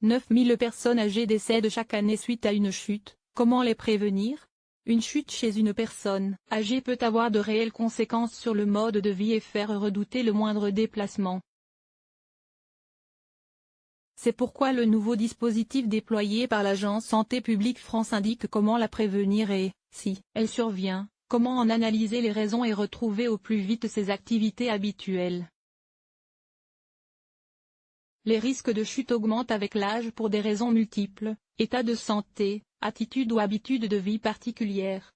9000 personnes âgées décèdent chaque année suite à une chute. Comment les prévenir? Une chute chez une personne âgée peut avoir de réelles conséquences sur le mode de vie et faire redouter le moindre déplacement. C'est pourquoi le nouveau dispositif déployé par l'Agence Santé Publique France indique comment la prévenir et, si elle survient, comment en analyser les raisons et retrouver au plus vite ses activités habituelles. Les risques de chute augmentent avec l'âge pour des raisons multiples, état de santé, attitude ou habitude de vie particulières.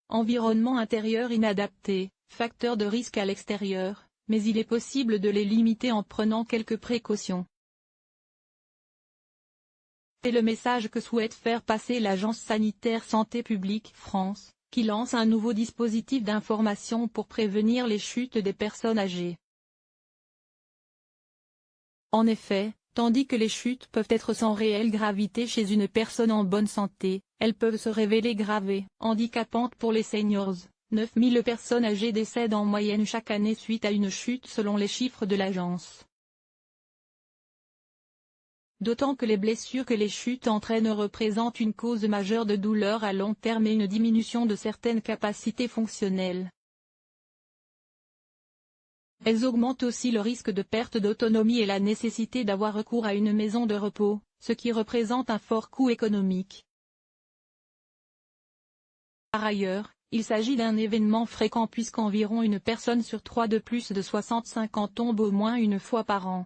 Environnement intérieur inadapté, facteur de risque à l'extérieur, mais il est possible de les limiter en prenant quelques précautions. C'est le message que souhaite faire passer l'Agence sanitaire Santé Publique France, qui lance un nouveau dispositif d'information pour prévenir les chutes des personnes âgées. En effet, tandis que les chutes peuvent être sans réelle gravité chez une personne en bonne santé, elles peuvent se révéler graves et handicapantes pour les seniors. 9000 personnes âgées décèdent en moyenne chaque année suite à une chute selon les chiffres de l'agence. D'autant que les blessures que les chutes entraînent représentent une cause majeure de douleur à long terme et une diminution de certaines capacités fonctionnelles. Elles augmentent aussi le risque de perte d'autonomie et la nécessité d'avoir recours à une maison de repos, ce qui représente un fort coût économique. Par ailleurs, il s'agit d'un événement fréquent puisqu'environ une personne sur 3 de plus de 65 ans tombe au moins une fois par an.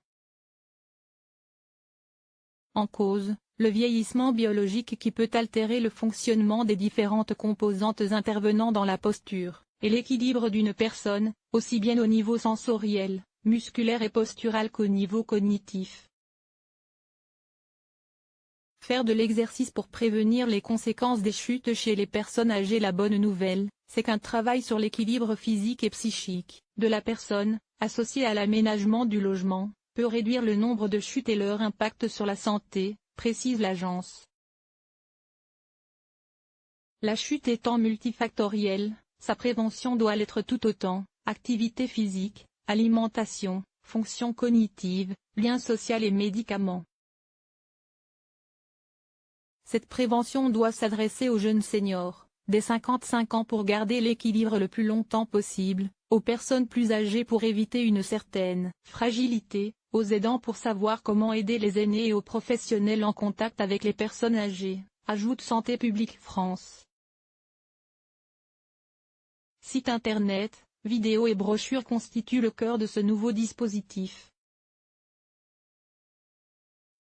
En cause, le vieillissement biologique qui peut altérer le fonctionnement des différentes composantes intervenant dans la posture, et l'équilibre d'une personne, aussi bien au niveau sensoriel, musculaire et postural qu'au niveau cognitif. Faire de l'exercice pour prévenir les conséquences des chutes chez les personnes âgées. La bonne nouvelle, c'est qu'un travail sur l'équilibre physique et psychique de la personne, associé à l'aménagement du logement, peut réduire le nombre de chutes et leur impact sur la santé, précise l'agence. La chute étant multifactorielle, sa prévention doit l'être tout autant: activité physique, alimentation, fonction cognitive, lien social et médicaments. Cette prévention doit s'adresser aux jeunes seniors, dès 55 ans pour garder l'équilibre le plus longtemps possible, aux personnes plus âgées pour éviter une certaine fragilité, aux aidants pour savoir comment aider les aînés et aux professionnels en contact avec les personnes âgées, ajoute Santé Publique France. Site internet, vidéos et brochures constituent le cœur de ce nouveau dispositif.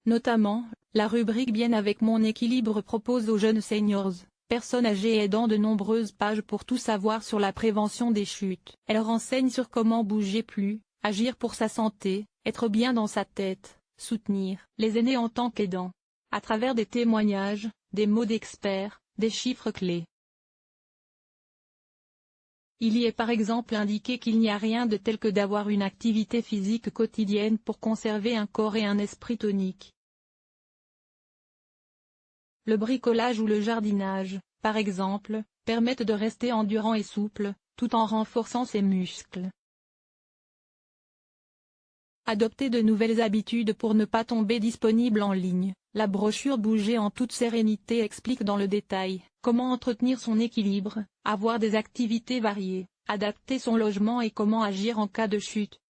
Notamment, la rubrique Bien avec mon équilibre propose aux jeunes seniors, personnes âgées et aidants de nombreuses pages pour tout savoir sur la prévention des chutes. Elle renseigne sur comment bouger plus, agir pour sa santé, être bien dans sa tête, soutenir les aînés en tant qu'aidants. À travers des témoignages, des mots d'experts, des chiffres clés. Il y est par exemple indiqué qu'il n'y a rien de tel que d'avoir une activité physique quotidienne pour conserver un corps et un esprit toniques. Le bricolage ou le jardinage, par exemple, permettent de rester endurant et souple, tout en renforçant ses muscles. Adopter de nouvelles habitudes pour ne pas tomber. Disponible en ligne, la brochure Bouger en toute sérénité explique dans le détail comment entretenir son équilibre, avoir des activités variées, adapter son logement et comment agir en cas de chute.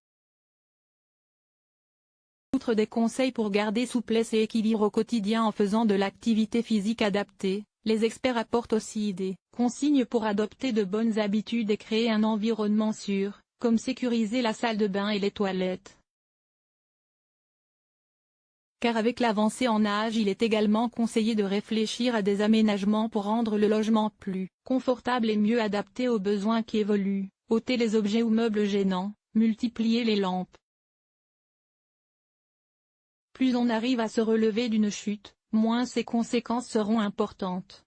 Outre des conseils pour garder souplesse et équilibre au quotidien en faisant de l'activité physique adaptée, les experts apportent aussi des consignes pour adopter de bonnes habitudes et créer un environnement sûr, comme sécuriser la salle de bain et les toilettes. Car avec l'avancée en âge, il est également conseillé de réfléchir à des aménagements pour rendre le logement plus confortable et mieux adapté aux besoins qui évoluent, ôter les objets ou meubles gênants, multiplier les lampes. Plus on arrive à se relever d'une chute, moins ses conséquences seront importantes.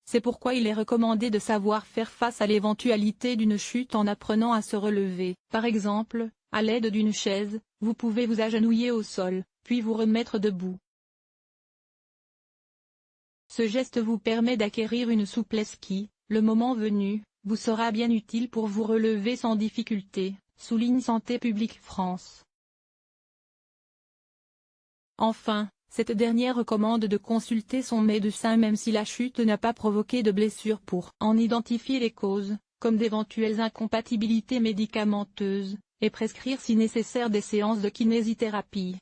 C'est pourquoi il est recommandé de savoir faire face à l'éventualité d'une chute en apprenant à se relever. Par exemple, à l'aide d'une chaise, vous pouvez vous agenouiller au sol, puis vous remettre debout. Ce geste vous permet d'acquérir une souplesse qui, le moment venu, vous sera bien utile pour vous relever sans difficulté, souligne Santé publique France. Enfin, cette dernière recommande de consulter son médecin même si la chute n'a pas provoqué de blessure pour en identifier les causes, comme d'éventuelles incompatibilités médicamenteuses, et prescrire si nécessaire des séances de kinésithérapie.